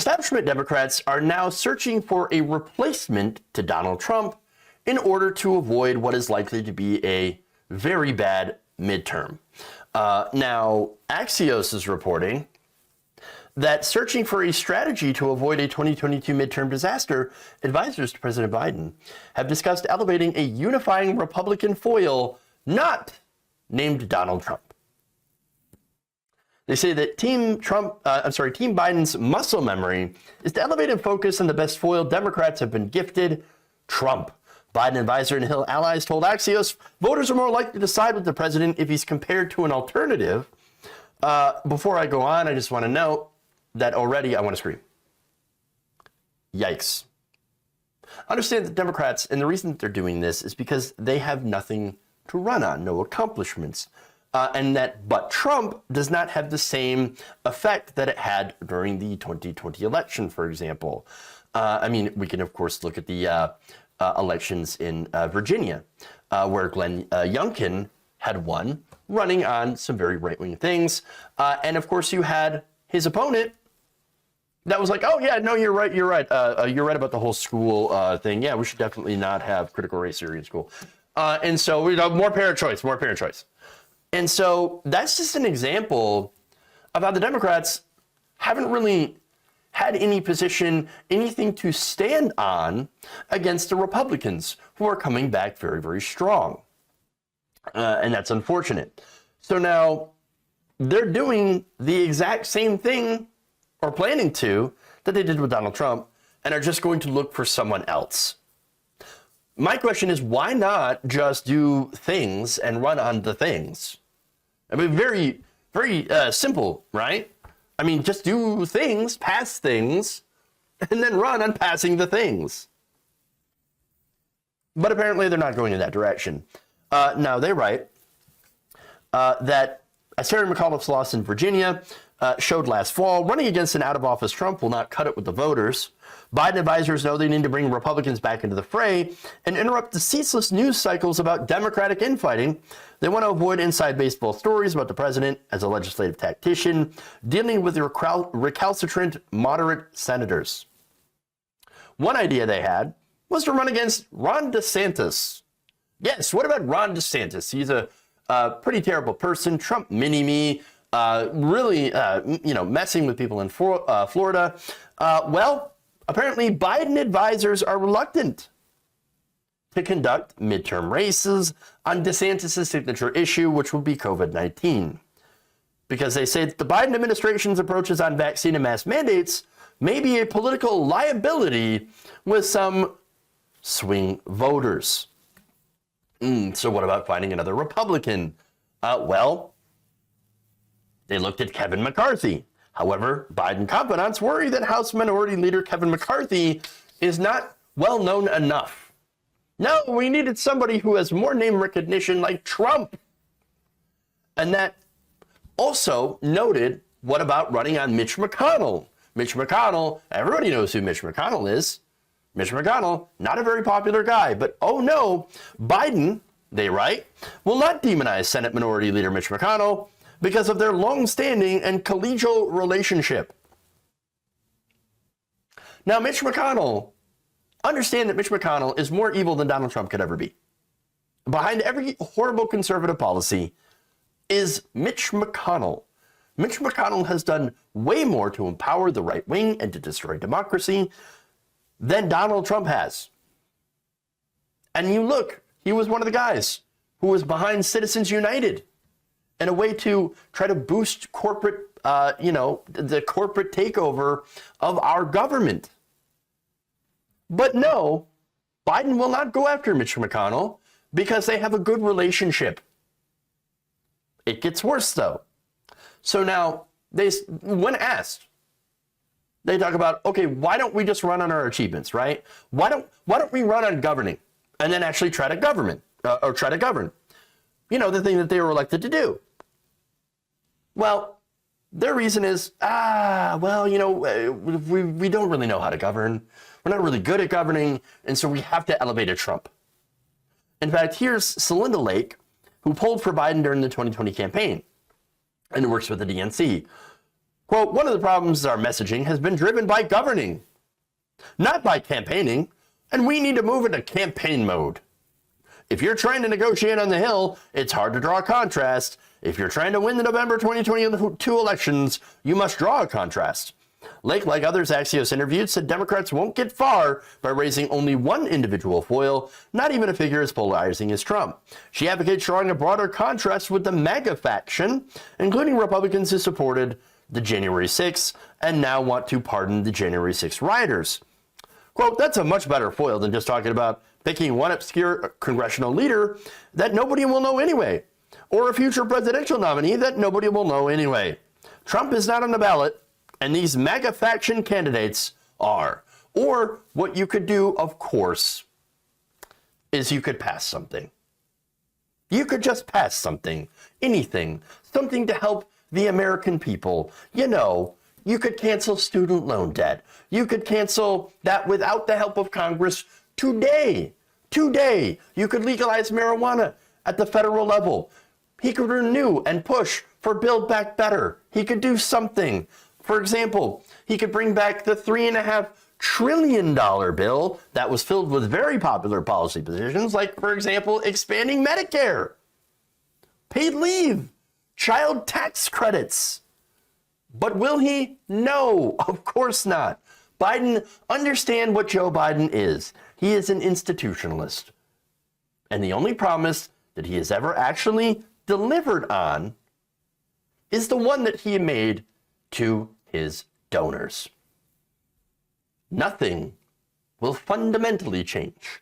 establishment Democrats are now searching for a replacement to Donald Trump in order to avoid what is likely to be a very bad midterm. Now, Axios is reporting that searching for a strategy to avoid a 2022 midterm disaster, advisors to President Biden have discussed elevating a unifying Republican foil not named Donald Trump. They say that Team Biden's muscle memory is to elevate and focus on the best foil Democrats have been gifted, Trump. Biden advisor and Hill allies told Axios voters are more likely to side with the president if he's compared to an alternative. Before I go on, I just want to note that already I want to scream. Yikes. Understand that Democrats, and the reason that they're doing this is because they have nothing to run on, no accomplishments. But Trump does not have the same effect that it had during the 2020 election, for example. I mean, we can, of course, look at the elections in Virginia, where Glenn Youngkin had won, running on some very right-wing things. And, of course, you had his opponent that was like, oh, yeah, no, you're right. You're right about the whole school thing. Yeah, we should definitely not have critical race theory in school. And so, more parent choice. And so that's just an example of how the Democrats haven't really had any position, anything to stand on against the Republicans, who are coming back very, very strong. And that's unfortunate. So now they're doing the exact same thing, or planning to, that they did with Donald Trump, and are just going to look for someone else. My question is, why not just do things and run on the things? I mean, very, very simple, right? I mean, just do things, pass things, and then run on passing the things. But apparently they're not going in that direction. Now, they write that as Terry McAuliffe's loss in Virginia showed last fall, running against an out-of-office Trump will not cut it with the voters. Biden advisors know they need to bring Republicans back into the fray and interrupt the ceaseless news cycles about Democratic infighting. They want to avoid inside baseball stories about the president as a legislative tactician dealing with recalcitrant moderate senators. One idea they had was to run against Ron DeSantis. Yes, what about Ron DeSantis? He's a pretty terrible person, Trump mini-me, really, messing with people in Florida. Well, apparently Biden advisors are reluctant to conduct midterm races on DeSantis' signature issue, which will be COVID-19. Because they say that the Biden administration's approaches on vaccine and mask mandates may be a political liability with some swing voters. So what about finding another Republican? Well, they looked at Kevin McCarthy. However, Biden confidants worry that House Minority Leader Kevin McCarthy is not well known enough. No, we needed somebody who has more name recognition like Trump. And that also noted, what about running on Mitch McConnell? Mitch McConnell, everybody knows who Mitch McConnell is. Mitch McConnell, not a very popular guy, but oh no, Biden, they write, will not demonize Senate Minority Leader Mitch McConnell because of their long-standing and collegial relationship. Now, Mitch McConnell, understand that Mitch McConnell is more evil than Donald Trump could ever be. Behind every horrible conservative policy is Mitch McConnell. Mitch McConnell has done way more to empower the right wing and to destroy democracy than Donald Trump has. And you look, he was one of the guys who was behind Citizens United in a way to try to boost corporate, the corporate takeover of our government. But no, Biden will not go after Mitch McConnell because they have a good relationship. It gets worse, though. So now, when asked, they talk about, okay, why don't we just run on our achievements, right? Why don't we run on governing and then actually try to govern? You know, the thing that they were elected to do. Well, their reason is, we don't really know how to govern. We're not really good at governing, and so we have to elevate a Trump. In fact, here's Celinda Lake, who polled for Biden during the 2020 campaign and works with the DNC, Quote, one of the problems is our messaging has been driven by governing, not by campaigning, and we need to move into campaign mode. If you're trying to negotiate on the Hill, it's hard to draw a contrast. If you're trying to win the November 2022 elections, you must draw a contrast. Lake, like others Axios interviewed, said Democrats won't get far by raising only one individual foil, not even a figure as polarizing as Trump. She advocates drawing a broader contrast with the MAGA faction, including Republicans who supported the January 6th and now want to pardon the January 6th rioters. Quote, that's a much better foil than just talking about picking one obscure congressional leader that nobody will know anyway, or a future presidential nominee that nobody will know anyway. Trump is not on the ballot, and these MAGA faction candidates are. Or what you could do, of course, is you could pass something. You could just pass something, anything, something to help the American people. You know, you could cancel student loan debt. You could cancel that without the help of Congress today. Today, you could legalize marijuana at the federal level. He could renew and push for Build Back Better. He could do something. For example, he could bring back the $3.5 trillion bill that was filled with very popular policy positions, like, for example, expanding Medicare, paid leave, child tax credits. But will he? No, of course not. Biden, understand what Joe Biden is. He is an institutionalist. And the only promise that he has ever actually delivered on is the one that he made to his donors. Nothing will fundamentally change